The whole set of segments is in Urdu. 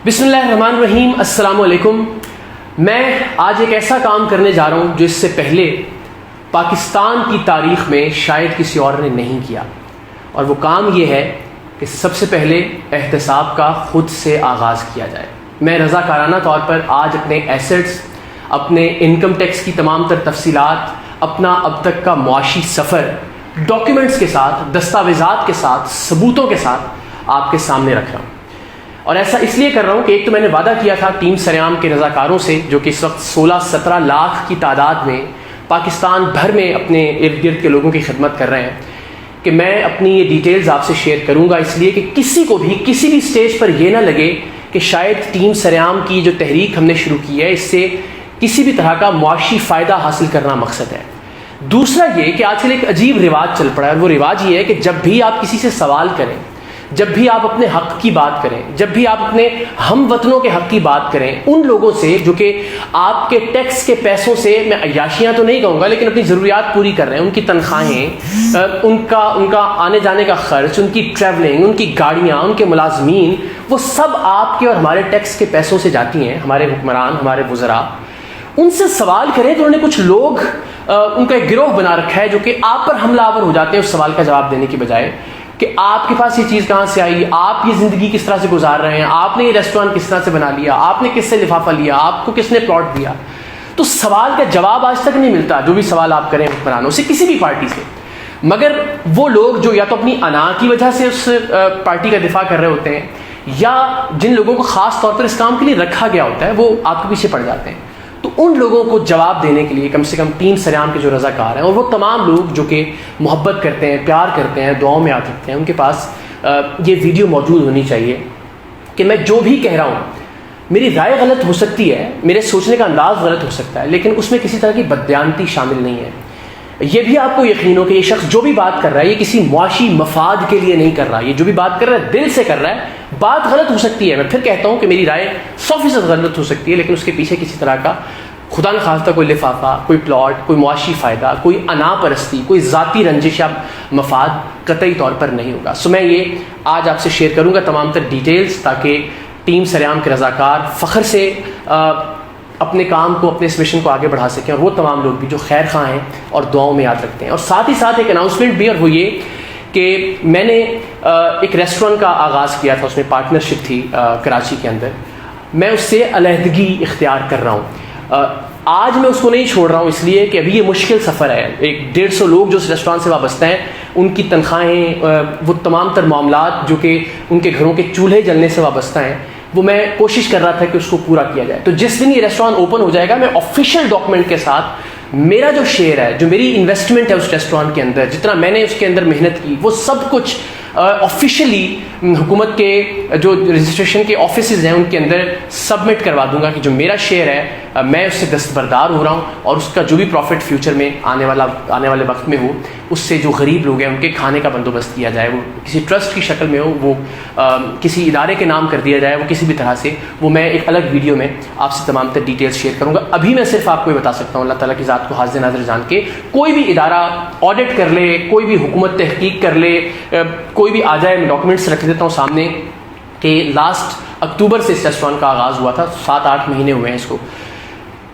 بسم اللہ الرحمن الرحیم. السلام علیکم. میں آج ایک ایسا کام کرنے جا رہا ہوں جو اس سے پہلے پاکستان کی تاریخ میں شاید کسی اور نے نہیں کیا، اور وہ کام یہ ہے کہ سب سے پہلے احتساب کا خود سے آغاز کیا جائے. میں رضاکارانہ طور پر آج اپنے ایسٹس، اپنے انکم ٹیکس کی تمام تر تفصیلات، اپنا اب تک کا معاشی سفر ڈاکیومنٹس کے ساتھ، دستاویزات کے ساتھ، ثبوتوں کے ساتھ آپ کے سامنے رکھ رہا ہوں. اور ایسا اس لیے کر رہا ہوں کہ ایک تو میں نے وعدہ کیا تھا ٹیم سریام کے رضاکاروں سے، جو کہ اس وقت 16-17 لاکھ کی تعداد میں پاکستان بھر میں اپنے ارد گرد کے لوگوں کی خدمت کر رہے ہیں، کہ میں اپنی یہ ڈیٹیلز آپ سے شیئر کروں گا، اس لیے کہ کسی کو بھی کسی بھی سٹیج پر یہ نہ لگے کہ شاید ٹیم سریام کی جو تحریک ہم نے شروع کی ہے اس سے کسی بھی طرح کا معاشی فائدہ حاصل کرنا مقصد ہے. دوسرا یہ کہ آج کل ایک عجیب رواج چل پڑا ہے، اور وہ رواج یہ ہے کہ جب بھی آپ کسی سے سوال کریں، جب بھی آپ اپنے حق کی بات کریں، جب بھی آپ اپنے ہم وطنوں کے حق کی بات کریں، ان لوگوں سے جو کہ آپ کے ٹیکس کے پیسوں سے، میں عیاشیاں تو نہیں کہوں گا لیکن اپنی ضروریات پوری کر رہے ہیں، ان کی تنخواہیں، ان کا آنے جانے کا خرچ، ان کی ٹریولنگ، ان کی گاڑیاں، ان کے ملازمین، وہ سب آپ کے اور ہمارے ٹیکس کے پیسوں سے جاتی ہیں. ہمارے حکمران، ہمارے وزراء، ان سے سوال کریں تو انہوں نے کچھ لوگ ان کا ایک گروہ بنا رکھا ہے جو کہ آپ پر حملہ آور ہو جاتے ہیں اس سوال کا جواب دینے کی بجائے کہ آپ کے پاس یہ چیز کہاں سے آئی، آپ یہ زندگی کس طرح سے گزار رہے ہیں، آپ نے یہ ریسٹورانٹ کس طرح سے بنا لیا، آپ نے کس سے لفافہ لیا، آپ کو کس نے پلاٹ دیا. تو سوال کا جواب آج تک نہیں ملتا، جو بھی سوال آپ کریں حکمرانوں سے، کسی بھی پارٹی سے. مگر وہ لوگ جو یا تو اپنی انا کی وجہ سے اس پارٹی کا دفاع کر رہے ہوتے ہیں، یا جن لوگوں کو خاص طور پر اس کام کے لیے رکھا گیا ہوتا ہے، وہ آپ کے پیچھے پڑ جاتے ہیں. تو ان لوگوں کو جواب دینے کے لیے کم سے کم ٹیم سریام کے جو رضاکار ہیں، اور وہ تمام لوگ جو کہ محبت کرتے ہیں، پیار کرتے ہیں، دعاؤں میں یاد رکھتے ہیں، ان کے پاس یہ ویڈیو موجود ہونی چاہیے کہ میں جو بھی کہہ رہا ہوں، میری رائے غلط ہو سکتی ہے، میرے سوچنے کا انداز غلط ہو سکتا ہے، لیکن اس میں کسی طرح کی بددیانتی شامل نہیں ہے. یہ بھی آپ کو یقین ہو کہ یہ شخص جو بھی بات کر رہا ہے یہ کسی معاشی مفاد کے لیے نہیں کر رہا، یہ جو بھی بات کر رہا ہے دل سے کر رہا ہے. بات غلط ہو سکتی ہے، میں پھر کہتا ہوں کہ میری رائے 100% غلط ہو سکتی ہے، لیکن اس کے پیچھے کسی طرح کا خدا نخواستہ کوئی لفافہ، کوئی پلاٹ، کوئی معاشی فائدہ، کوئی انا پرستی، کوئی ذاتی رنجش یا مفاد قطعی طور پر نہیں ہوگا. سو میں یہ آج آپ سے شیئر کروں گا تمام تر ڈیٹیلز، تاکہ ٹیم سریام کے رضاکار فخر سے اپنے کام کو، اپنے اس مشن کو آگے بڑھا سکیں، اور وہ تمام لوگ بھی جو خیر خواہ ہیں اور دعاؤں میں یاد رکھتے ہیں. اور ساتھ ہی ساتھ ایک اناؤنسمنٹ بھی، اور وہ یہ کہ میں نے ایک ریسٹورینٹ کا آغاز کیا تھا، اس میں پارٹنرشپ تھی کراچی کے اندر. میں اس سے علیحدگی اختیار کر رہا ہوں. آج میں اس کو نہیں چھوڑ رہا ہوں اس لیے کہ ابھی یہ مشکل سفر ہے. 150 لوگ جو اس ریسٹورانٹ سے وابستہ ہیں، ان کی تنخواہیں، وہ تمام تر معاملات جو کہ ان کے گھروں کے چولہے جلنے سے وابستہ ہیں، وہ میں کوشش کر رہا تھا کہ اس کو پورا کیا جائے. تو جس دن یہ ریسٹورانٹ اوپن ہو جائے گا، میں آفیشیل ڈاکومنٹ کے ساتھ میرا جو شیئر ہے، جو میری انویسٹمنٹ ہے اس ریسٹورانٹ کے اندر، جتنا میں نے اس کے اندر محنت کی، وہ سب کچھ آفیشیلی حکومت کے جو رجسٹریشن کے آفیسز ہیں ان کے اندر سبمٹ کروا دوں گا کہ جو میرا شیئر ہے میں اس سے دستبردار ہو رہا ہوں، اور اس کا جو بھی پروفٹ فیوچر میں آنے والے وقت میں ہو، اس سے جو غریب لوگ ہیں ان کے کھانے کا بندوبست کیا جائے، وہ کسی ٹرسٹ کی شکل میں ہو، وہ کسی ادارے کے نام کر دیا جائے، وہ کسی بھی طرح سے. وہ میں ایک الگ ویڈیو میں آپ سے تمام تر ڈیٹیلز شیئر کروں گا. ابھی میں صرف آپ کو یہ بتا سکتا ہوں، اللہ تعالیٰ کی ذات کو حاضر ناظر جان کے، کوئی بھی ادارہ آڈٹ کر لے، کوئی بھی حکومت تحقیق کر لے، کوئی بھی آ جائے، میں ڈاکومنٹس رکھ دیتا ہوں سامنے کہ لاسٹ اکتوبر سے اس ریسٹورانٹ کا آغاز ہوا تھا، 7-8 مہینے ہوئے ہیں اس کو.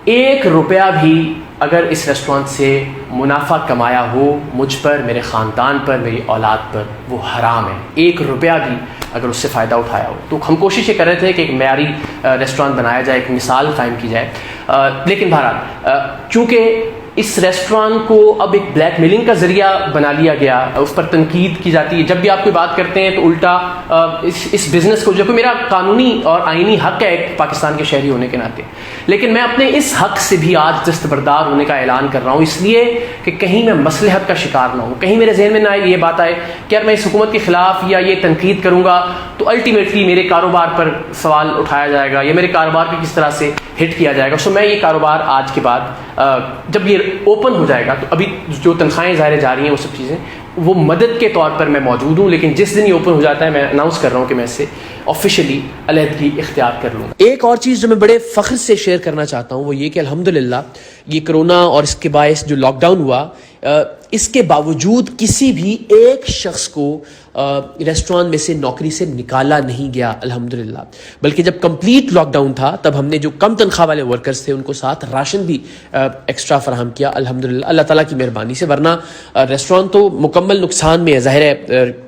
1 روپیہ بھی اگر اس ریسٹورانٹ سے منافع کمایا ہو مجھ پر، میرے خاندان پر، میری اولاد پر، وہ حرام ہے. 1 روپیہ بھی اگر اس سے فائدہ اٹھایا ہو. تو ہم کوشش یہ کر رہے تھے کہ ایک معیاری ریسٹورانٹ بنایا جائے، ایک مثال قائم کی جائے. لیکن بہرحال چونکہ اس ریسٹورانٹ کو اب ایک بلیک میلنگ کا ذریعہ بنا لیا گیا، اس پر تنقید کی جاتی ہے. جب بھی آپ کوئی بات کرتے ہیں تو الٹا اس بزنس کو، جو کہ میرا قانونی اور آئینی حق ہے ایک پاکستان کے شہری ہونے کے ناطے، لیکن میں اپنے اس حق سے بھی آج دستبردار ہونے کا اعلان کر رہا ہوں، اس لیے کہ کہیں میں مصلحت کا شکار نہ ہوں، کہیں میرے ذہن میں نہ آئے یہ بات آئے کہ یار میں اس حکومت کے خلاف یا یہ تنقید کروں گا تو الٹیمیٹلی میرے کاروبار پر سوال اٹھایا جائے گا، یا میرے کاروبار کو کس طرح سے ہٹ کیا جائے گا. سو میں یہ کاروبار آج کے بعد جب یہ اوپن ہو جائے گا، تو ابھی جو تنخواہیں ظاہر جا رہی ہیں وہ سب چیزیں وہ مدد کے طور پر میں موجود ہوں، لیکن جس دن یہ اوپن ہو جاتا ہے میں اناؤنس کر رہا ہوں کہ میں اس سے آفیشیلی علیحدگی اختیار کر لوں گا. ایک اور چیز جو میں بڑے فخر سے شیئر کرنا چاہتا ہوں وہ یہ کہ الحمدللہ یہ کرونا اور اس کے باعث جو لاک ڈاؤن ہوا، اس کے باوجود کسی بھی ایک شخص کو ریسٹوران میں سے نوکری سے نکالا نہیں گیا الحمدللہ، بلکہ جب کمپلیٹ لاک ڈاؤن تھا تب ہم نے جو کم تنخواہ والے ورکرز تھے ان کو ساتھ راشن بھی ایکسٹرا فراہم کیا الحمدللہ اللہ تعالیٰ کی مہربانی سے، ورنہ ریسٹوران تو مکمل نقصان میں ہے۔ ظاہر ہے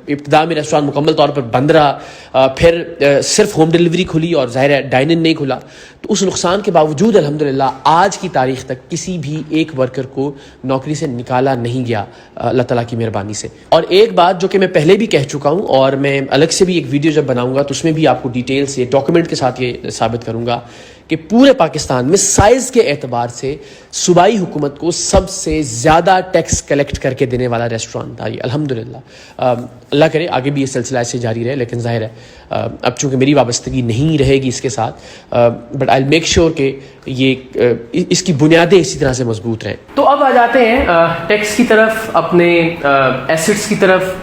ابتدا میں ریسٹوران مکمل طور پر بند رہا، پھر صرف ہوم ڈیلیوری کھلی اور ظاہر ہے ڈائن ان نہیں کھلا، تو اس نقصان کے باوجود الحمدللہ آج کی تاریخ تک کسی بھی ایک ورکر کو نوکری سے نکالا نہیں گیا اللہ تعالیٰ کی مہربانی سے۔ اور ایک بات جو کہ میں پہلے بھی کہہ چکا ہوں اور میں الگ سے بھی ایک ویڈیو جب بناؤں گا تو اس میں بھی آپ کو ڈیٹیل سے ڈاکومنٹ کے ساتھ یہ ثابت کروں گا کہ پورے پاکستان میں سائز کے اعتبار سے صوبائی حکومت کو سب سے زیادہ ٹیکس کلیکٹ کر کے دینے والا ریسٹوران تھا یہ الحمدللہ۔ اللہ کرے آگے بھی یہ سلسلہ ایسے جاری رہے، لیکن ظاہر ہے اب چونکہ میری وابستگی نہیں رہے گی اس کے ساتھ، بٹ آئی میک شیور کہ یہ اس کی بنیادیں اسی طرح سے مضبوط رہیں۔ تو اب آ جاتے ہیں ٹیکس کی طرف، اپنے ایسٹس کی طرف،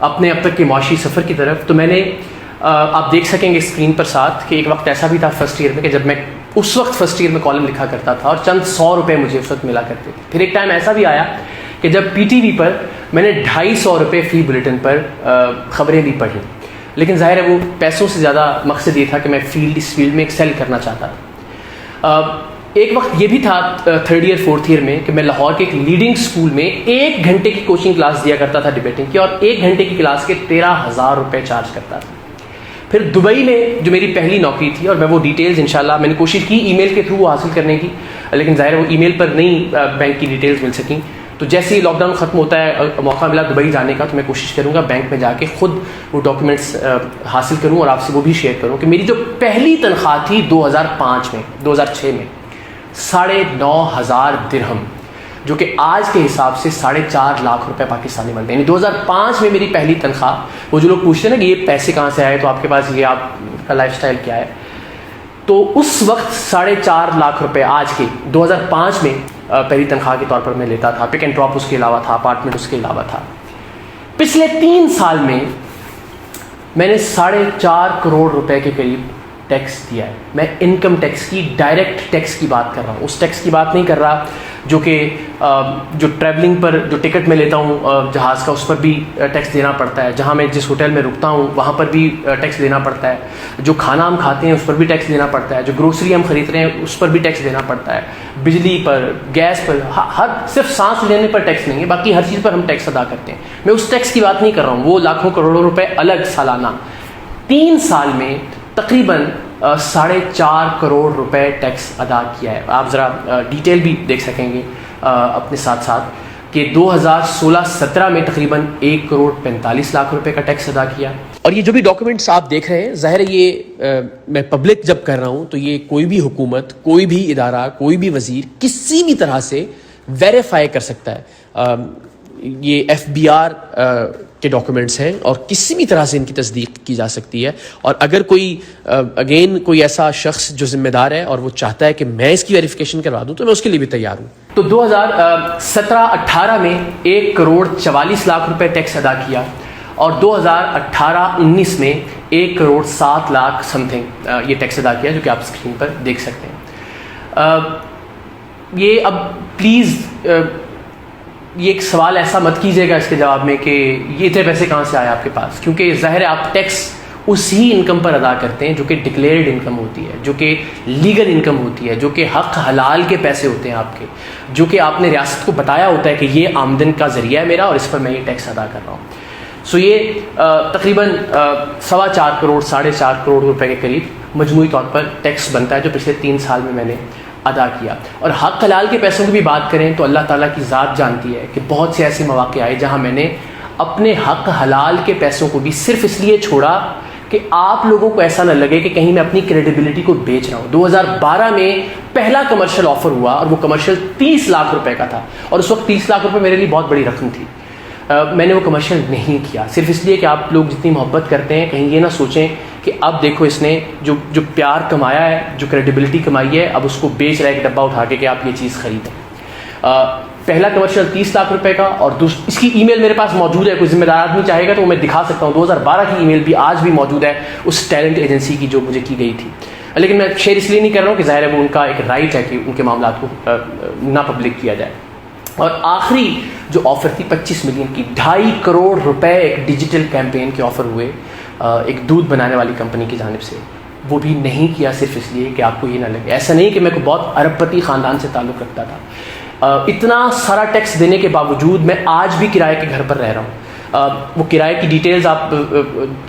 اپنے اب تک کے معاشی سفر کی طرف۔ تو میں نے آپ دیکھ سکیں گے اسکرین پر ساتھ کہ ایک وقت ایسا بھی تھا فرسٹ ایئر میں کہ جب میں اس وقت فرسٹ ایئر میں کالم لکھا کرتا تھا اور چند 100 روپے مجھے اس وقت ملا کرتے تھے۔ پھر ایک ٹائم ایسا بھی آیا کہ جب پی ٹی وی پر میں نے 250 روپے فی بلیٹن پر خبریں بھی پڑھیں، لیکن ظاہر ہے وہ پیسوں سے زیادہ مقصد یہ تھا کہ میں اس فیلڈ میں ایکسل کرنا چاہتا تھا۔ ایک وقت یہ بھی تھا 3rd ایئر 4th ایئر میں کہ میں لاہور کے ایک لیڈنگ اسکول میں 1 گھنٹے کی کوچنگ کلاس دیا کرتا تھا ڈبیٹنگ کی، اور 1 گھنٹے کی کلاس کے 13,000 روپے چارج کرتا تھا۔ پھر دبئی میں جو میری پہلی نوکری تھی، اور میں وہ ڈیٹیلز انشاءاللہ میں نے کوشش کی ای میل کے تھرو وہ حاصل کرنے کی، لیکن ظاہر ہے وہ ای میل پر نہیں بینک کی ڈیٹیلز مل سکیں۔ تو جیسے ہی لاک ڈاؤن ختم ہوتا ہے موقع ملا دبئی جانے کا، تو میں کوشش کروں گا بینک میں جا کے خود وہ ڈاکیومنٹس حاصل کروں اور آپ سے وہ بھی شیئر کروں کہ میری جو پہلی تنخواہ تھی 2006 میں 9,500 درہم، جو کہ آج کے حساب سے 4.5 لاکھ روپے پاکستانی بنتے ہیں۔ یعنی 2005 میں میری پہلی تنخواہ، وہ جو لوگ پوچھتے ہیں نا کہ یہ پیسے کہاں سے آئے، تو آپ کے پاس یہ آپ کا لائف سٹائل کیا ہے، تو اس وقت 4.5 لاکھ روپے آج کے 2005 میں پہلی تنخواہ کے طور پر میں لیتا تھا۔ پک اینڈ ڈراپ اس کے علاوہ تھا، اپارٹمنٹ اس کے علاوہ تھا۔ پچھلے 3 سال میں نے 4.5 کروڑ روپے کے قریب ٹیکس دیا ہے۔ میں انکم ٹیکس کی، ڈائریکٹ ٹیکس کی بات کر رہا ہوں، اس ٹیکس کی بات نہیں کر رہا جو کہ جو ٹریولنگ پر جو ٹکٹ میں لیتا ہوں جہاز کا، اس پر بھی ٹیکس دینا پڑتا ہے، جہاں میں جس ہوٹل میں رکتا ہوں وہاں پر بھی ٹیکس دینا پڑتا ہے، جو کھانا ہم کھاتے ہیں اس پر بھی ٹیکس دینا پڑتا ہے، جو گروسری ہم خرید رہے ہیں اس پر بھی ٹیکس دینا پڑتا ہے، بجلی پر، گیس پر، ہر صرف سانس لینے پر ٹیکس نہیں ہے، باقی ہر چیز پر ہم ٹیکس ادا کرتے ہیں۔ میں اس ٹیکس کی بات نہیں کر رہا ہوں، وہ لاکھوں کروڑوں روپے الگ سالانہ۔ 3 سال میں تقریباً 4.5 کروڑ روپے ٹیکس ادا کیا ہے۔ آپ ذرا ڈیٹیل بھی دیکھ سکیں گے اپنے ساتھ ساتھ کہ 2016-17 میں تقریباً 1 کروڑ 45 لاکھ روپے کا ٹیکس ادا کیا۔ اور یہ جو بھی ڈاکومنٹس آپ دیکھ رہے ہیں، ظاہر ہے یہ میں پبلک جب کر رہا ہوں تو یہ کوئی بھی حکومت، کوئی بھی ادارہ، کوئی بھی وزیر کسی بھی طرح سے ویریفائی کر سکتا ہے۔ یہ FBR کے ڈاکومنٹس ہیں اور کسی بھی طرح سے ان کی تصدیق کی جا سکتی ہے، اور اگر کوئی ایسا شخص جو ذمہ دار ہے اور وہ چاہتا ہے کہ میں اس کی ویریفیکیشن کروا دوں تو میں اس کے لیے بھی تیار ہوں۔ تو 2017-18 میں 1 کروڑ 44 لاکھ روپے ٹیکس ادا کیا، اور 2018-19 میں 1 کروڑ 7 لاکھ سم تھنگ یہ ٹیکس ادا کیا، جو کہ آپ اسکرین پر دیکھ سکتے ہیں۔ یہ اب پلیز یہ ایک سوال ایسا مت کیجیے گا اس کے جواب میں کہ یہ اتنے پیسے کہاں سے آئے آپ کے پاس، کیونکہ ظاہر ہے آپ ٹیکس اسی انکم پر ادا کرتے ہیں جو کہ ڈکلیئرڈ انکم ہوتی ہے، جو کہ لیگل انکم ہوتی ہے، جو کہ حق حلال کے پیسے ہوتے ہیں آپ کے، جو کہ آپ نے ریاست کو بتایا ہوتا ہے کہ یہ آمدن کا ذریعہ ہے میرا اور اس پر میں یہ ٹیکس ادا کر رہا ہوں۔ سو یہ تقریباً 4.25 کروڑ 4.5 کروڑ روپے کے قریب مجموعی طور پر ٹیکس بنتا ہے جو پچھلے 3 سال میں نے ادا کیا۔ اور حق حلال کے پیسوں کی بھی بات کریں تو اللہ تعالیٰ کی ذات جانتی ہے کہ بہت سے ایسے مواقع آئے جہاں میں نے اپنے حق حلال کے پیسوں کو بھی صرف اس لیے چھوڑا کہ آپ لوگوں کو ایسا نہ لگے کہ کہیں میں اپنی کریڈیبلٹی کو بیچ رہا ہوں۔ 2012 میں پہلا کمرشل آفر ہوا اور وہ کمرشل 30 لاکھ روپے کا تھا، اور اس وقت 30 لاکھ روپے میرے لیے بہت بڑی رقم تھی۔ میں نے وہ کمرشل نہیں کیا صرف اس لیے کہ آپ لوگ جتنی محبت کرتے ہیں کہیں یہ نہ سوچیں کہ اب دیکھو اس نے جو پیار کمایا ہے، جو کریڈیبلٹی کمائی ہے، اب اس کو بیچ رہا ہے ایک ڈبہ اٹھا کے کہ آپ یہ چیز خریدیں۔ پہلا کمرشل 30 لاکھ روپے کا، اور اس کی ای میل میرے پاس موجود ہے، کوئی ذمہ دار آدمی چاہے گا تو میں دکھا سکتا ہوں، 2012 کی ای میل بھی آج بھی موجود ہے اس ٹیلنٹ ایجنسی کی جو مجھے کی گئی تھی. لیکن میں شیئر اس لیے نہیں کر رہا ہوں کہ ظاہر ہے وہ ان کا ایک رائٹ ہے کہ ان کے معاملات کو نہ پبلک کیا جائے. اور آخری جو آفر تھی 25 ملین کی، 2.5 کروڑ روپے ایک ڈیجیٹل کیمپین کے آفر ہوئے ایک دودھ بنانے والی کمپنی کی جانب سے. وہ بھی نہیں کیا صرف اس لیے کہ آپ کو یہ نہ لگے. ایسا نہیں کہ میں کوئی بہت ارب پتی خاندان سے تعلق رکھتا تھا. اتنا سارا ٹیکس دینے کے باوجود میں آج بھی کرائے کے گھر پر رہ رہا ہوں. وہ کرائے کی ڈیٹیلز آپ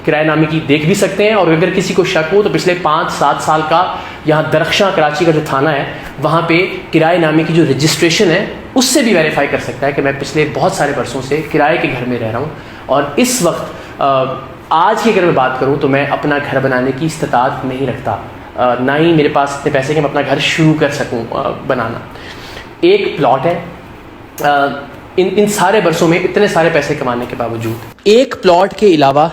کرایہ نامے کی دیکھ بھی سکتے ہیں، اور اگر کسی کو شک ہو تو پچھلے 5-7 سال کا یہاں درخشاں کراچی کا جو تھانہ ہے وہاں پہ کرائے نامے کی جو رجسٹریشن ہے اس سے بھی ویریفائی کر سکتا ہے کہ میں پچھلے بہت سارے برسوں سے کرائے کے گھر میں رہ رہا ہوں. اور اس وقت آج کی اگر میں بات کروں تو میں اپنا گھر بنانے کی استطاعت نہیں رکھتا، نہ ہی میرے پاس اتنے پیسے کہ میں اپنا گھر شروع کر سکوں بنانا. ایک پلاٹ ہے، ان سارے برسوں میں اتنے سارے پیسے کمانے کے باوجود ایک پلاٹ کے علاوہ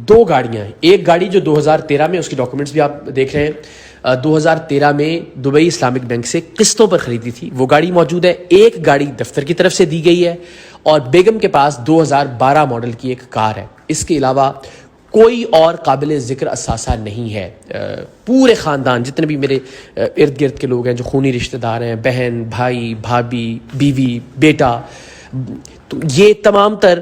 2 گاڑیاں ہیں. ایک گاڑی جو 2013 میں، اس کی ڈاکومنٹس بھی آپ دیکھ رہے ہیں، 2013 میں دبئی اسلامک بینک سے قسطوں پر خریدی تھی، وہ گاڑی موجود ہے. ایک گاڑی دفتر کی طرف سے دی گئی ہے، اور بیگم کے پاس 2012 ماڈل کی ایک کار ہے. اس کے علاوہ کوئی اور قابل ذکر اثاثہ نہیں ہے. پورے خاندان جتنے بھی میرے ارد گرد کے لوگ ہیں جو خونی رشتہ دار ہیں، بہن، بھائی، بھابھی، بیوی، بیٹا، تو یہ تمام تر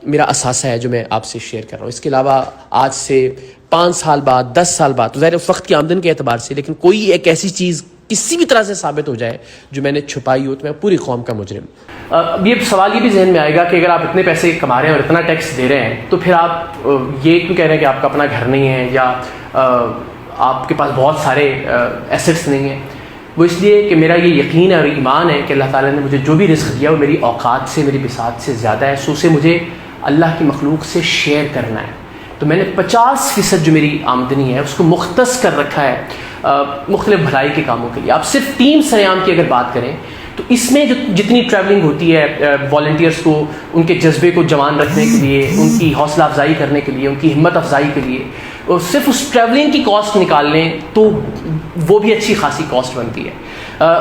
میرا اثاثہ ہے جو میں آپ سے شیئر کر رہا ہوں. اس کے علاوہ آج سے 5 سال بعد، 10 سال بعد، تو ظاہر اس وقت کی آمدن کے اعتبار سے، لیکن کوئی ایک ایسی چیز کسی بھی طرح سے ثابت ہو جائے جو میں نے چھپائی ہو تو میں پوری قوم کا مجرم. یہ سوال یہ بھی ذہن میں آئے گا کہ اگر آپ اتنے پیسے کما رہے ہیں اور اتنا ٹیکس دے رہے ہیں تو پھر آپ یہ کیوں کہہ رہے ہیں کہ آپ کا اپنا گھر نہیں ہے یا آپ کے پاس بہت سارے ایسٹس نہیں ہیں. وہ اس لیے کہ میرا یہ یقین ہے اور ایمان ہے کہ اللہ تعالیٰ نے مجھے جو بھی رزق دیا وہ میری اوقات سے، میری بساط سے زیادہ ہے، سو اسے مجھے اللہ کی مخلوق سے شیئر کرنا ہے. تو میں نے 50% جو میری آمدنی ہے اس کو مختص کر رکھا ہے مختلف بھلائی کے کاموں کے لیے. آپ صرف ٹیم سیام کی اگر بات کریں تو اس میں جو جتنی ٹریولنگ ہوتی ہے والنٹیئرس کو ان کے جذبے کو جوان رکھنے کے لیے، ان کی حوصلہ افزائی کرنے کے لیے، ان کی ہمت افزائی کے لیے، اور صرف اس ٹریولنگ کی کاسٹ نکال لیں تو وہ بھی اچھی خاصی کاسٹ بنتی ہے.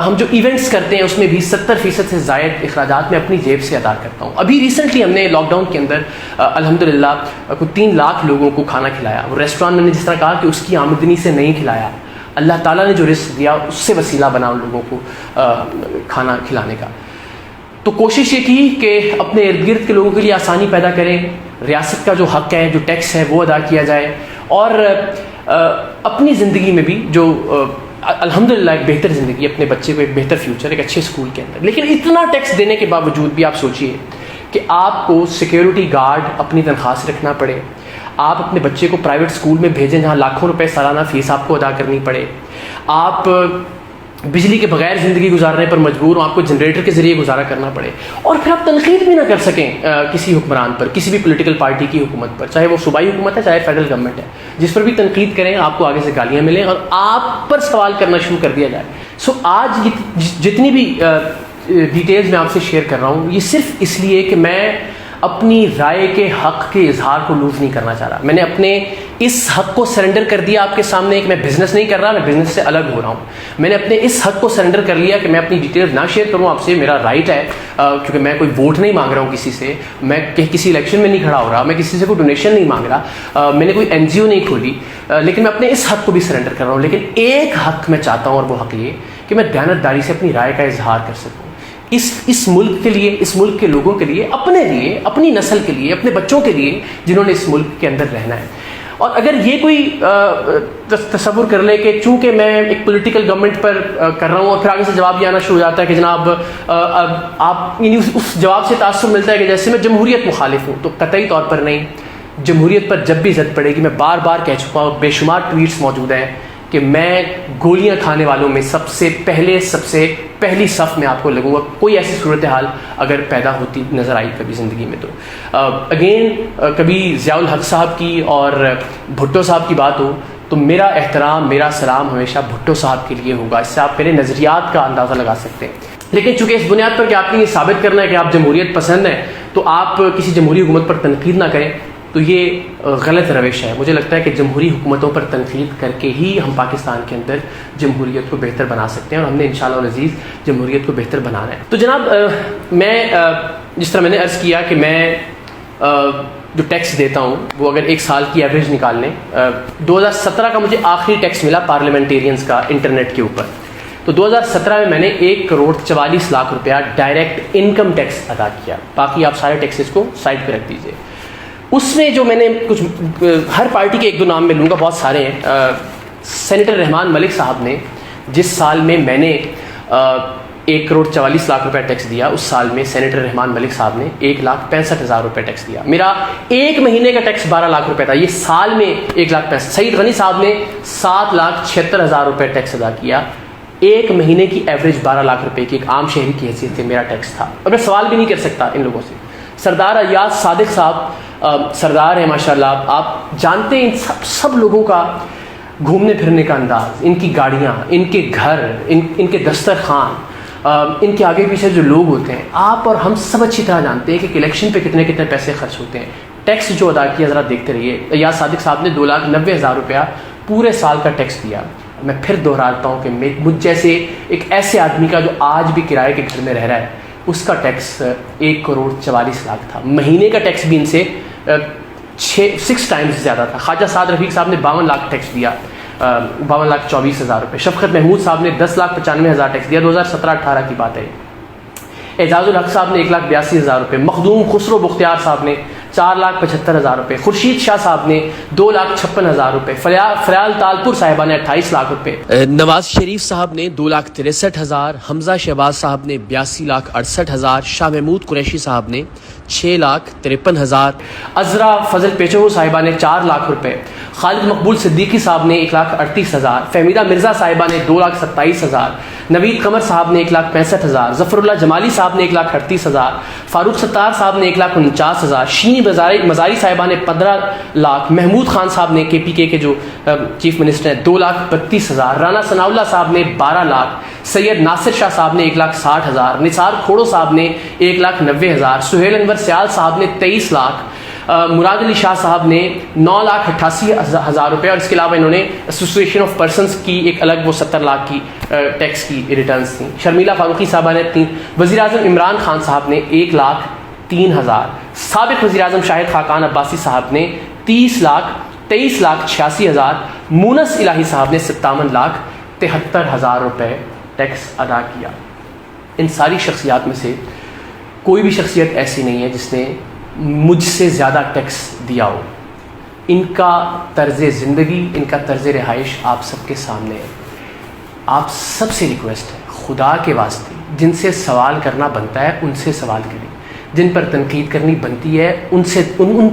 ہم جو ایونٹس کرتے ہیں اس میں بھی 70% سے زائد اخراجات میں اپنی جیب سے ادا کرتا ہوں. ابھی ریسنٹلی ہم نے لاک ڈاؤن کے اندر الحمدللہ کوئی 3 لاکھ لوگوں کو کھانا کھلایا. وہ ریسٹورانٹ میں نے جس طرح کہا کہ اس کی آمدنی سے نہیں کھلایا، اللہ تعالیٰ نے جو رزق دیا اس سے وسیلہ بنا ان لوگوں کو کھانا کھلانے کا. تو کوشش یہ کی کہ اپنے ارد گرد کے لوگوں کے لیے آسانی پیدا کریں، ریاست کا جو حق ہے، جو ٹیکس ہے وہ ادا کیا جائے، اور اپنی زندگی میں بھی جو الحمدللہ ایک بہتر زندگی، اپنے بچے کو ایک بہتر فیوچر، ایک اچھے اسکول کے اندر. لیکن اتنا ٹیکس دینے کے باوجود بھی آپ سوچئے کہ آپ کو سیکیورٹی گارڈ اپنی تنخواہ سے رکھنا پڑے، آپ اپنے بچے کو پرائیویٹ اسکول میں بھیجیں جہاں لاکھوں روپے سالانہ فیس آپ کو ادا کرنی پڑے، آپ بجلی کے بغیر زندگی گزارنے پر مجبور ہوں، آپ کو جنریٹر کے ذریعے گزارا کرنا پڑے، اور پھر آپ تنقید بھی نہ کر سکیں کسی حکمران پر، کسی بھی پولیٹیکل پارٹی کی حکومت پر، چاہے وہ صوبائی حکومت ہے چاہے فیڈرل گورنمنٹ ہے. جس پر بھی تنقید کریں آپ کو آگے سے گالیاں ملیں اور آپ پر سوال کرنا شروع کر دیا جائے. سو آج جتنی بھی ڈیٹیلز میں آپ سے شیئر کر رہا ہوں یہ صرف اس لیے کہ میں اپنی رائے کے حق کے اظہار کو لوز نہیں کرنا چاہ رہا. میں نے اپنے اس حق کو سرنڈر کر دیا آپ کے سامنے کہ میں بزنس نہیں کر رہا، میں بزنس سے الگ ہو رہا ہوں. میں نے اپنے اس حق کو سرنڈر کر لیا کہ میں اپنی ڈیٹیلز نہ شیئر کروں آپ سے، میرا رائٹ ہے، کیونکہ میں کوئی ووٹ نہیں مانگ رہا ہوں کسی سے، میں کسی الیکشن میں نہیں کھڑا ہو رہا، میں کسی سے کوئی ڈونیشن نہیں مانگ رہا، میں نے کوئی NGO نہیں کھولی، لیکن میں اپنے اس حق کو بھی سرنڈر کر رہا ہوں. لیکن ایک حق میں چاہتا ہوں اور وہ حق یہ کہ میں دیانتداری سے اپنی رائے کا اظہار کر سکوں اس ملک کے لیے، اس ملک کے لوگوں کے لیے، اپنے لیے، اپنی نسل کے لیے، اپنے بچوں کے لیے جنہوں نے اس ملک کے اندر رہنا ہے. اور اگر یہ کوئی تصور کر لے کہ چونکہ میں ایک پولیٹیکل گورنمنٹ پر کر رہا ہوں اور پھر آگے سے جواب یہ آنا شروع ہو جاتا ہے کہ جناب آپ، یعنی اس جواب سے تاثر ملتا ہے کہ جیسے میں جمہوریت مخالف ہوں، تو قطعی طور پر نہیں. جمہوریت پر جب بھی زد پڑے گی، میں بار بار کہہ چکا ہوں، بے شمار ٹویٹس موجود ہیں کہ میں گولیاں کھانے والوں میں سب سے پہلی صف میں آپ کو لگوں گا. کوئی ایسی صورتحال اگر پیدا ہوتی نظر آئی کبھی زندگی میں تو اگین کبھی ضیاء الحق صاحب کی اور بھٹو صاحب کی بات ہو تو میرا احترام، میرا سلام ہمیشہ بھٹو صاحب کے لیے ہوگا. اس سے آپ میرے نظریات کا اندازہ لگا سکتے ہیں. لیکن چونکہ اس بنیاد پر کہ آپ نے یہ ثابت کرنا ہے کہ آپ جمہوریت پسند ہیں تو آپ کسی جمہوری حکومت پر تنقید نہ کریں، تو تو یہ غلط روش ہے. مجھے لگتا ہے کہ جمہوری حکومتوں پر تنقید کر کے ہی ہم پاکستان کے اندر جمہوریت کو بہتر بنا سکتے ہیں, اور ہم نے انشاءاللہ العزیز جمہوریت کو بہتر بنانا ہے. تو جناب میں جس طرح میں نے عرض کیا کہ میں جو ٹیکس دیتا ہوں وہ اگر ایک سال کی ایوریج نکال لیں, 2017 کا مجھے آخری ٹیکس ملا پارلیمنٹیرینز کا انٹرنیٹ کے اوپر. تو 2017 میں نے 1,44,00,000 روپیہ ڈائریکٹ انکم ٹیکس ادا کیا. باقی آپ سارے ٹیکسز کو سائڈ پہ رکھ دیجیے. اس میں جو میں نے کچھ ہر پارٹی کے ایک دو نام میں لوں گا, بہت سارے ہیں. سینیٹر رحمان ملک صاحب نے جس سال میں نے 1,44,00,000 روپے ٹیکس دیا, اس سال میں سینیٹر رحمان ملک صاحب نے 1,65,000 روپے ٹیکس دیا. میرا ایک مہینے کا ٹیکس 12 لاکھ روپے تھا, یہ سال میں 1,65,000. سعید غنی صاحب نے 7,76,000 روپے ٹیکس ادا کیا. ایک مہینے کی ایوریج 12 لاکھ روپے کی ایک عام شہری کی حیثیت سے میرا ٹیکس تھا. اب میں سوال بھی نہیں کر سکتا ان لوگوں سے. سردار ایاز صادق صاحب سردار ہیں ماشاء اللہ, آپ جانتے ہیں ان سب لوگوں کا گھومنے پھرنے کا انداز, ان کی گاڑیاں, ان کے گھر, ان کے دسترخوان, ان کے آگے پیچھے جو لوگ ہوتے ہیں. آپ اور ہم سب اچھی طرح جانتے ہیں کہ الیکشن پہ کتنے پیسے خرچ ہوتے ہیں. ٹیکس جو ادا کیا ذرا دیکھتے رہیے. ایاز صادق صاحب نے 2,90,000 روپیہ پورے سال کا ٹیکس دیا. میں پھر دہراتا ہوں کہ مجھ جیسے ایک ایسے آدمی کا جو آج بھی کرائے کے گھر میں رہ رہا ہے, اس کا ٹیکس 1,44,00,000 تھا. مہینے کا ٹیکس بھی ان سے 6 ٹائمز زیادہ تھا. خواجہ سعد رفیق صاحب نے 52 لاکھ ٹیکس دیا, 52,24,000 روپے. شفقت محمود صاحب نے 10,95,000 ٹیکس دیا. 2017-18 کی بات ہے. اعجاز الحق صاحب نے 1,82,000 روپے. مخدوم خسرو بختیار صاحب نے 4,75,000 روپے. خورشید شاہ صاحب نے 2,56,000 روپے. فریال تالپور صاحبہ نے 28 لاکھ روپے. نواز شریف صاحب نے 2,63,000. حمزہ شہباز صاحب نے 82,68,000. شاہ محمود قریشی صاحب نے 6,53,000. عذرا فضل پیچو صاحبہ نے 4 لاکھ روپے. خالد مقبول صدیقی صاحب نے 1,38,000. فہمیدہ مرزا صاحبہ نے 2,27,000. نوید قمر صاحب نے 1,65,000. ظفر اللہ جمالی صاحب نے 1,38,000. فاروق ستار صاحب نے 1,49,000. شینی مزاری صاحبہ نے 15 لاکھ. محمود خان صاحب نے KPK کے جو چیف منسٹر ہیں 2,32,000. رانا ثناء اللہ صاحب نے 12 لاکھ. سید ناصر شاہ صاحب نے 1,60,000. نثار کھوڑو صاحب نے 1,90,000. سہیل انور سیال صاحب نے 23 لاکھ. مراد علی شاہ صاحب نے 9,88,000 روپے. اور اس کے علاوہ انہوں نے ایسوسیشن آف پرسنس کی ایک الگ وہ 70 لاکھ کی ٹیکس کی ریٹرنز تھیں. شرمیلا فاروقی صاحبہ نے 3. وزیر اعظم عمران خان صاحب نے 1,03,000. سابق وزیر اعظم شاہد خاقان عباسی صاحب نے 23,86,000. مونس الہی صاحب نے 57,73,000 روپے ٹیکس ادا کیا. ان ساری شخصیات میں سے کوئی بھی شخصیت ایسی نہیں ہے جس نے مجھ سے زیادہ ٹیکس دیا ہو. ان کا طرز زندگی, ان کا طرز رہائش آپ سب کے سامنے ہے. آپ سب سے ریکویسٹ ہے, خدا کے واسطے جن سے سوال کرنا بنتا ہے ان سے سوال کریں, جن پر تنقید کرنی بنتی ہے ان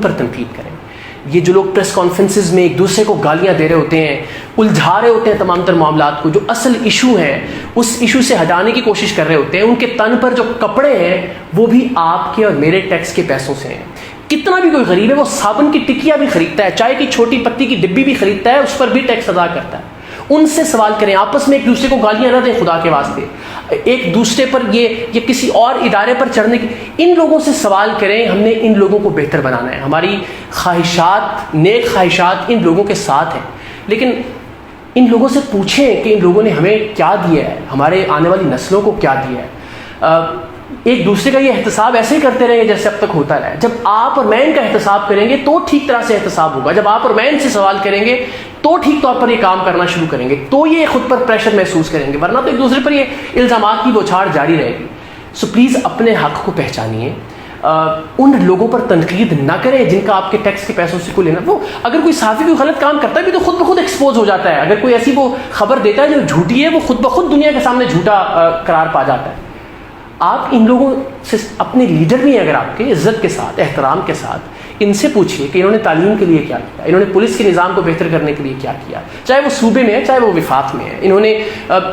پر تنقید کریں. یہ جو لوگ پریس کانفرنسز میں ایک دوسرے کو گالیاں دے رہے ہوتے ہیں, الجھا رہے ہوتے ہیں تمام تر معاملات کو, جو اصل ایشو ہے اس ایشو سے ہٹانے کی کوشش کر رہے ہوتے ہیں, ان کے تن پر جو کپڑے ہیں وہ بھی آپ کے اور میرے ٹیکس کے پیسوں سے ہیں. کتنا بھی کوئی غریب ہے وہ صابن کی ٹکیا بھی خریدتا ہے, چائے کی چھوٹی پتی کی ڈبی بھی خریدتا ہے, اس پر بھی ٹیکس ادا کرتا ہے. ان سے سوال کریں, آپس میں ایک دوسرے کو گالیاں نہ دیں خدا کے واسطے. ایک دوسرے پر یہ کسی اور ادارے پر چڑھنے کی, ان لوگوں سے سوال کریں. ہم نے ان لوگوں کو بہتر بنانا ہے. ہماری خواہشات, نیک خواہشات ان لوگوں کے ساتھ ہیں, لیکن ان لوگوں سے پوچھیں کہ ان لوگوں نے ہمیں کیا دیا ہے, ہمارے آنے والی نسلوں کو کیا دیا ہے. ایک دوسرے کا یہ احتساب ایسے ہی کرتے رہیں جیسے اب تک ہوتا رہا ہے. جب آپ اور میں ان کا احتساب کریں گے تو ٹھیک طرح سے احتساب ہوگا. جب آپ اور میں ان سے سوال کریں گے تو ٹھیک طور پر یہ کام کرنا شروع کریں گے, تو یہ خود پر پریشر محسوس کریں گے, ورنہ تو ایک دوسرے پر یہ الزامات کی بوچھاڑ جاری رہے گی. سو پلیز اپنے حق کو پہچانیے. ان لوگوں پر تنقید نہ کریں جن کا آپ کے ٹیکس کے پیسوں سے کوئی لینا. وہ اگر کوئی صحافی کوئی غلط کام کرتا ہے بھی تو خود بخود ایکسپوز ہو جاتا ہے. اگر کوئی ایسی وہ خبر دیتا ہے جو جھوٹی ہے, وہ خود بخود دنیا کے سامنے جھوٹا قرار پا جاتا ہے. آپ ان لوگوں سے, اپنے لیڈر بھی ہیں اگر آپ کے, عزت کے ساتھ, احترام کے ساتھ ان سے پوچھیے کہ انہوں نے تعلیم کے لیے کیا کیا, انہوں نے پولیس کے نظام کو بہتر کرنے کے لیے کیا کیا, چاہے وہ صوبے میں ہے چاہے وہ وفاق میں ہے. انہوں نے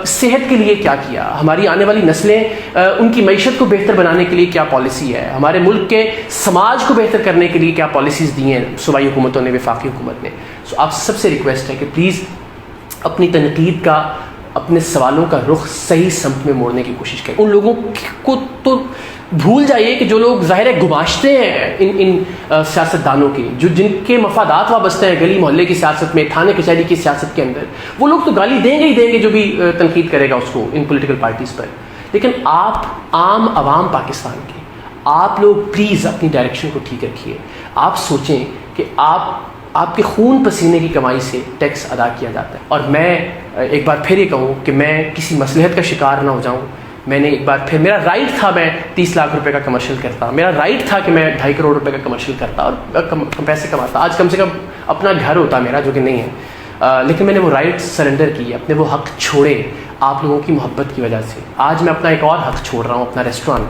صحت کے لیے کیا کیا, ہماری آنے والی نسلیں ان کی معیشت کو بہتر بنانے کے لیے کیا پالیسی ہے, ہمارے ملک کے سماج کو بہتر کرنے کے لیے کیا پالیسیز دی ہیں صوبائی حکومتوں نے, وفاقی حکومت نے. سو آپ سب سے ریکویسٹ ہے کہ پلیز اپنی تنقید کا, اپنے سوالوں کا رخ صحیح سمت میں موڑنے کی کوشش کریں. ان لوگوں کو تو بھول جائیے کہ جو لوگ ظاہر ہے گماشتے ہیں ان سیاستدانوں کے، جن کے مفادات وابستہ ہیں گلی محلے کی سیاست میں، تھانے کچہری کی سیاست کے اندر، وہ لوگ تو گالی دیں گے ہی دیں گے جو بھی تنقید کرے گا اس کو ان پولیٹیکل پارٹیز پر. لیکن آپ عام عوام پاکستان کے، آپ لوگ پلیز اپنی ڈائریکشن کو ٹھیک رکھیے. آپ سوچیں کہ آپ کے خون پسینے کی کمائی سے ٹیکس ادا کیا جاتا ہے. اور میں ایک بار پھر یہ کہوں کہ میں کسی مصلحت کا شکار نہ ہو جاؤں. میں نے ایک بار پھر، میرا رائٹ تھا میں 30 لاکھ روپے کا کمرشل کرتا، میرا رائٹ تھا کہ میں 2.5 کروڑ روپے کا کمرشل کرتا اور پیسے کماتا. آج کم سے کم اپنا گھر ہوتا میرا، جو کہ نہیں ہے، لیکن میں نے وہ رائٹ سرنڈر کیے، اپنے وہ حق چھوڑے آپ لوگوں کی محبت کی وجہ سے. آج میں اپنا ایک اور حق چھوڑ رہا ہوں، اپنا ریسٹورانٹ،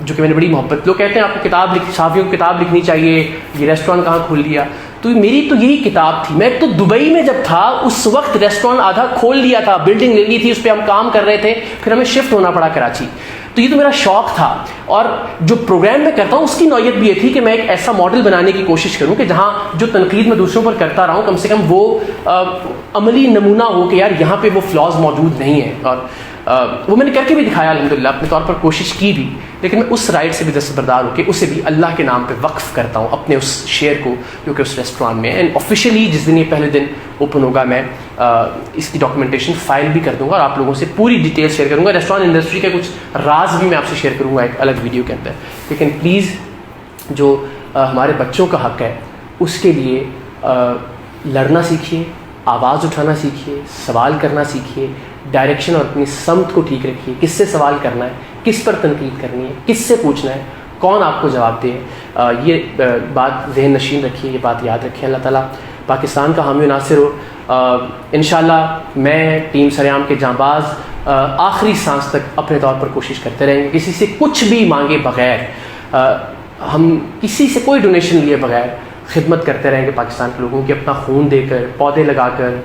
جو کہ میں نے بڑی محبت. لوگ کہتے ہیں آپ کو صحافیوں کو کتاب لکھنی چاہیے، یہ ریسٹورانٹ کہاں کھول لیا. تو میری تو یہی کتاب تھی. میں تو دبئی میں جب تھا اس وقت ریسٹورانٹ آدھا کھول لیا تھا، بلڈنگ لے لی تھی، اس پہ ہم کام کر رہے تھے، پھر ہمیں شفٹ ہونا پڑا کراچی. تو یہ تو میرا شوق تھا. اور جو پروگرام میں کرتا ہوں اس کی نوعیت بھی یہ تھی کہ میں ایک ایسا ماڈل بنانے کی کوشش کروں کہ جہاں جو تنقید میں دوسروں پر کرتا رہا ہوں، کم سے کم وہ عملی نمونہ ہو کہ یار یہاں پہ وہ فلاز موجود نہیں ہیں. اور وہ میں نے کر کے بھی دکھایا الحمدللہ، اپنے طور پر کوشش کی بھی. لیکن میں اس رائٹ سے بھی دستبردار ہو کے اسے بھی اللہ کے نام پہ وقف کرتا ہوں، اپنے اس شیئر کو جو کہ اس ریسٹورانٹ میں. اینڈ آفیشیلی جس دن یہ پہلے دن اوپن ہوگا، میں اس کی ڈاکومنٹیشن فائل بھی کر دوں گا اور آپ لوگوں سے پوری ڈیٹیل شیئر کروں گا. ریسٹورانٹ انڈسٹری کے کچھ راز بھی میں آپ سے شیئر کروں گا ایک الگ ویڈیو کے اندر. لیکن پلیز جو ہمارے بچوں کا حق ہے اس کے لیے لڑنا سیکھیے، آواز اٹھانا سیکھیے، سوال کرنا سیکھیے، ڈائریکشن اور اپنی سمت کو ٹھیک رکھیے. کس سے سوال کرنا ہے، کس پر تنقید کرنی ہے، کس سے پوچھنا ہے، کون آپ کو جواب دے. یہ بات ذہن نشین رکھیے، یہ بات یاد رکھیں. اللہ تعالیٰ پاکستان کا حامی و ناصر ہو. انشاءاللہ میں ٹیم سریام کے جانباز آخری سانس تک اپنے طور پر کوشش کرتے رہیں گے، کسی سے کچھ بھی مانگے بغیر، ہم کسی سے کوئی ڈونیشن لیے بغیر خدمت کرتے رہیں گے پاکستان کے لوگوں کی، اپنا خون دے کر، پودے لگا کر،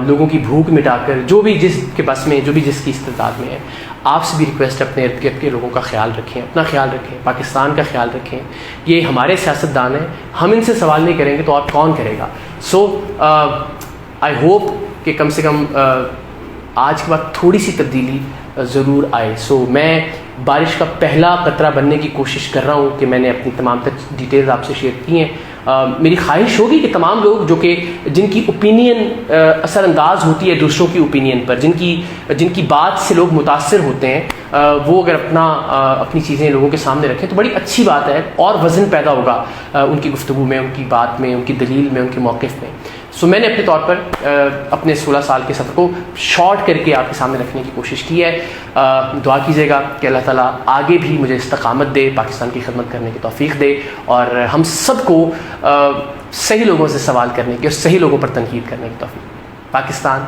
لوگوں کی بھوک مٹا کر، جو بھی جس کے بس میں، جو بھی جس کی استطاعت میں ہے. آپ سے بھی ریکویسٹ ہے اپنے ارد گرد کے لوگوں کا خیال رکھیں، اپنا خیال رکھیں، پاکستان کا خیال رکھیں. یہ ہمارے سیاستدان ہیں، ہم ان سے سوال نہیں کریں گے تو اور کون کرے گا. سو آئی ہوپ کہ کم سے کم آج کے بعد تھوڑی سی تبدیلی ضرور آئے. سو میں بارش کا پہلا قطرہ بننے کی کوشش کر رہا ہوں کہ میں نے اپنی تمام ڈیٹیلز آپ سے شیئر کی ہیں. میری خواہش ہوگی کہ تمام لوگ جو کہ جن کی اوپینین اثر انداز ہوتی ہے دوسروں کی اوپینین پر، جن کی بات سے لوگ متاثر ہوتے ہیں، وہ اگر اپنی چیزیں لوگوں کے سامنے رکھیں تو بڑی اچھی بات ہے، اور وزن پیدا ہوگا ان کی گفتگو میں، ان کی بات میں، ان کی دلیل میں، ان کے موقف میں. سو میں نے اپنے طور پر اپنے 16 سال کے سفر کو شارٹ کر کے آپ کے سامنے رکھنے کی کوشش کی ہے. دعا کیجیے گا کہ اللہ تعالیٰ آگے بھی مجھے استقامت دے، پاکستان کی خدمت کرنے کی توفیق دے، اور ہم سب کو صحیح لوگوں سے سوال کرنے کی اور صحیح لوگوں پر تنقید کرنے کی توفیق. پاکستان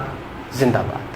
زندہ باد.